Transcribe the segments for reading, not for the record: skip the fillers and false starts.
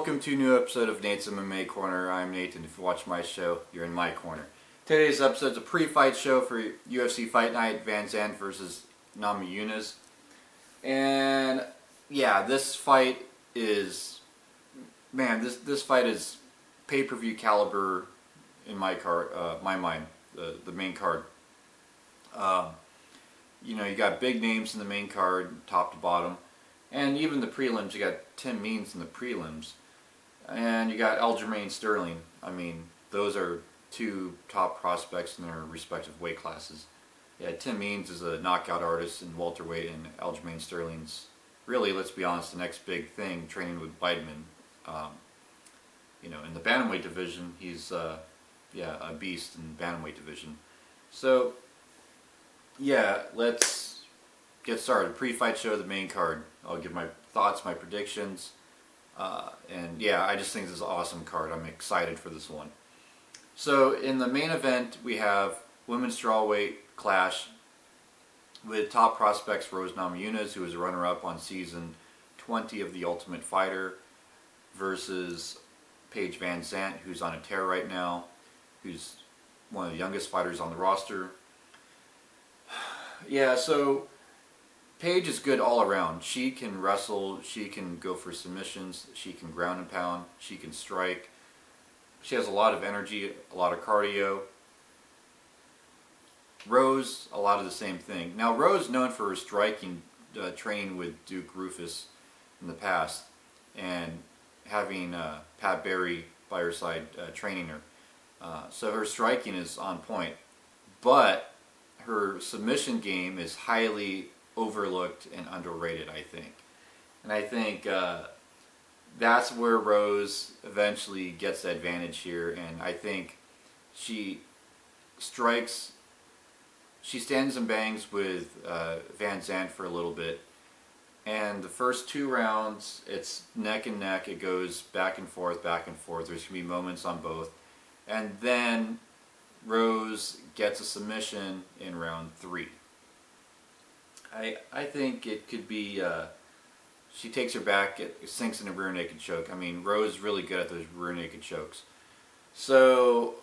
welcome to a new episode of Nate's MMA Corner. I'm Nate, and if you watch my show, you're in my corner. Today's episode is a pre-fight show for UFC Fight Night, VanZant versus Namajunas. And yeah, this fight is, this fight is pay-per-view caliber in my mind, the main card. You know, you got big names in the main card, top to bottom. And even the prelims, you got Tim Means in the prelims. And you got Aljamain Sterling. I mean, those are two top prospects in their respective weight classes. Yeah, Tim Means is a knockout artist in welterweight, and Aljamain Sterling's really, let's be honest, the next big thing, training with Weidman. You know, in the bantamweight division, he's a beast in the bantamweight division. So, yeah, let's get started. Pre-fight show, the main card. I'll give my thoughts, my predictions, and yeah, I just think this is an awesome card. I'm excited for this one. So in the main event, we have women's strawweight clash with top prospects Rose Namajunas, who is a runner-up on season 20 of The Ultimate Fighter, versus Paige VanZant, who's on a tear right now, who's one of the youngest fighters on the roster. Yeah, so Paige is good all around. She can wrestle, she can go for submissions, she can ground and pound, she can strike. She has a lot of energy, a lot of cardio. Rose, a lot of the same thing. Now Rose, known for her striking, training with Duke Rufus in the past, and having Pat Barry by her side training her. So her striking is on point. But her submission game is highly overlooked and underrated, I think. And I think that's where Rose eventually gets the advantage here, and I think she strikes, she stands and bangs with VanZant for a little bit, and the first two rounds, it's neck and neck, it goes back and forth, there's going to be moments on both, and then Rose gets a submission in round 3. I think it could be, she takes her back, it sinks in a rear naked choke. I mean, Rose is really good at those rear naked chokes. So,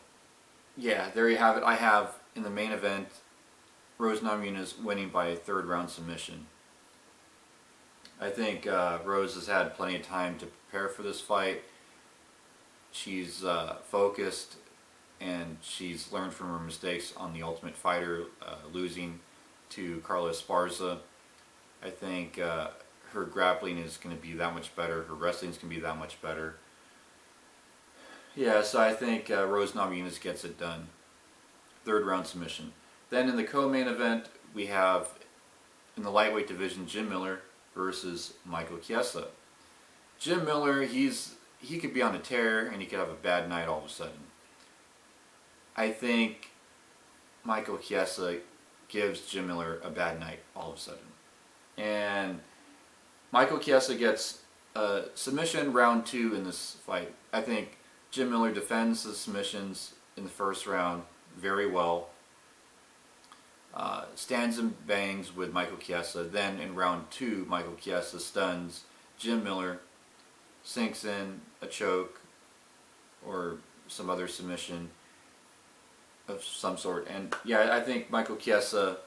yeah, there you have it. I have, in the main event, Rose Namajunas winning by a 3rd round submission. I think Rose has had plenty of time to prepare for this fight. She's focused, and she's learned from her mistakes on The Ultimate Fighter, losing to Carlos Esparza. I think her grappling is going to be that much better. Her wrestling is going to be that much better. Yeah, so I think Rose Namajunas gets it done. 3rd round submission. Then in the co-main event, we have, in the lightweight division, Jim Miller versus Michael Chiesa. Jim Miller, he could be on a tear, and he could have a bad night all of a sudden. I think Michael Chiesa gives Jim Miller a bad night all of a sudden. And Michael Chiesa gets a submission round 2 in this fight. I think Jim Miller defends the submissions in the first round very well. Stands and bangs with Michael Chiesa. Then in round 2, Michael Chiesa stuns Jim Miller, sinks in a choke or some other submission of some sort. And yeah, I think Michael Chiesa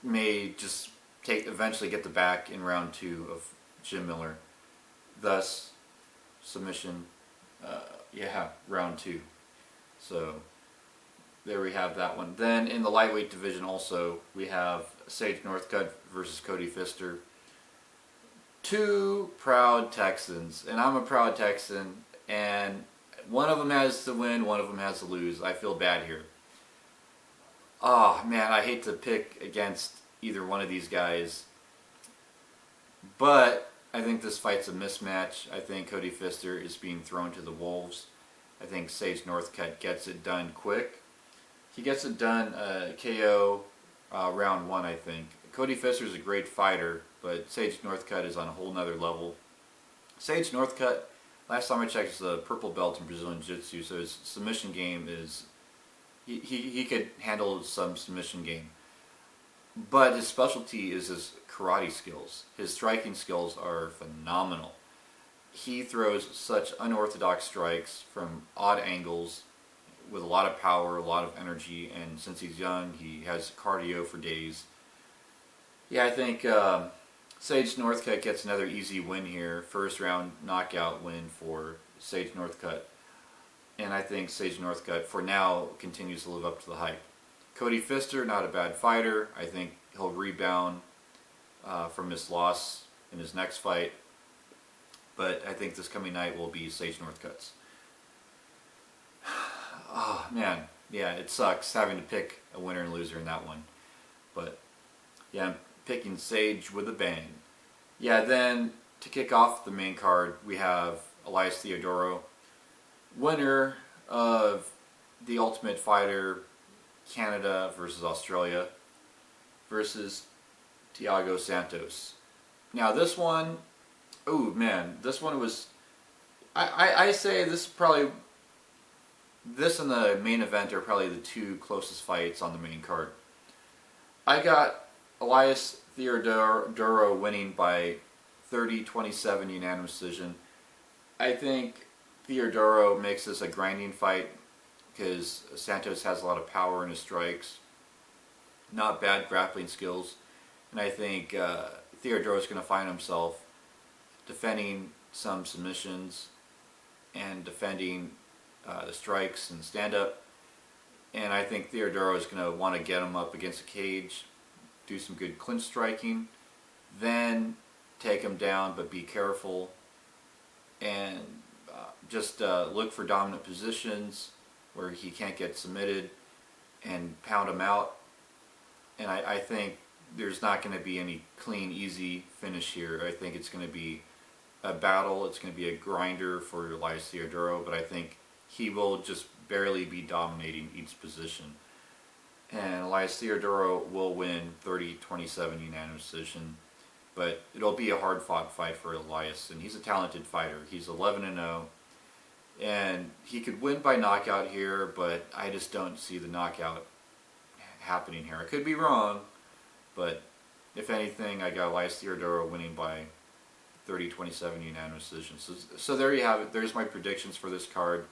may just eventually get the back in round 2 of Jim Miller. Thus, submission, round 2. So there we have that one. Then in the lightweight division also, we have Sage Northcutt versus Cody Pfister. 2 proud Texans, and I'm a proud Texan, and one of them has to win, one of them has to lose. I feel bad here. Oh man, I hate to pick against either one of these guys, but I think this fight's a mismatch. I think Cody Pfister is being thrown to the wolves. I think Sage Northcutt gets it done quick. He gets it done KO round 1, I think. Cody Pfister is a great fighter, but Sage Northcutt is on a whole nother level. Sage Northcutt, last time I checked, is a purple belt in Brazilian Jiu-Jitsu, so his submission game is, he could handle some submission game. But his specialty is his karate skills. His striking skills are phenomenal. he throws such unorthodox strikes from odd angles with a lot of power, a lot of energy, and since he's young, he has cardio for days. Yeah, I think Sage Northcutt gets another easy win here. First round knockout win for Sage Northcutt. And I think Sage Northcutt, for now, continues to live up to the hype. Cody Pfister, not a bad fighter. I think he'll rebound from his loss in his next fight. But I think this coming night will be Sage Northcutt's. Oh, man. Yeah, it sucks having to pick a winner and loser in that one. But, yeah, I'm picking Sage with a bang. Yeah, then to kick off the main card, we have Elias Theodorou, winner of the Ultimate Fighter Canada versus Australia versus Thiago Santos. Now this one, oh man, this one was, I say this probably, this and the main event are probably the two closest fights on the main card. I got Elias Theodorou winning by 30-27 unanimous decision. I think Theodorou makes this a grinding fight because Santos has a lot of power in his strikes, not bad grappling skills, and I think Theodorou is going to find himself defending some submissions and defending the strikes and stand-up, and I think Theodorou is going to want to get him up against the cage, do some good clinch striking, then take him down, but be careful, and just look for dominant positions where he can't get submitted and pound him out. And I think there's not going to be any clean, easy finish here. I think it's going to be a battle. It's going to be a grinder for Elias Theodorou, but I think he will just barely be dominating each position. And Elias Theodorou will win 30-27 unanimous decision. But it'll be a hard-fought fight for Elias, and he's a talented fighter. He's 11-0, and he could win by knockout here, but I just don't see the knockout happening here. I could be wrong, but if anything, I got Elias Theodorou winning by 30-27 unanimous decision. So there you have it. There's my predictions for this card.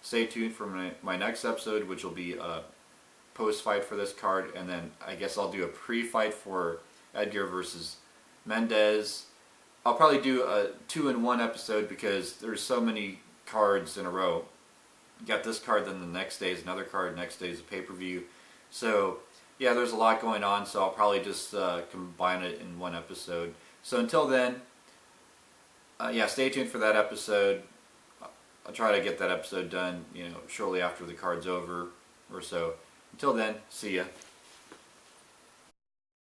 Stay tuned for my next episode, which will be a post-fight for this card, and then I guess I'll do a pre-fight for Edgar versus Mendez. I'll probably do a 2-in-1 episode because there's so many cards in a row. You got this card, then the next day is another card, next day is a pay-per-view. So yeah, there's a lot going on, so I'll probably just combine it in one episode. So until then, yeah, stay tuned for that episode. I'll try to get that episode done, shortly after the card's over or so. Until then, see ya.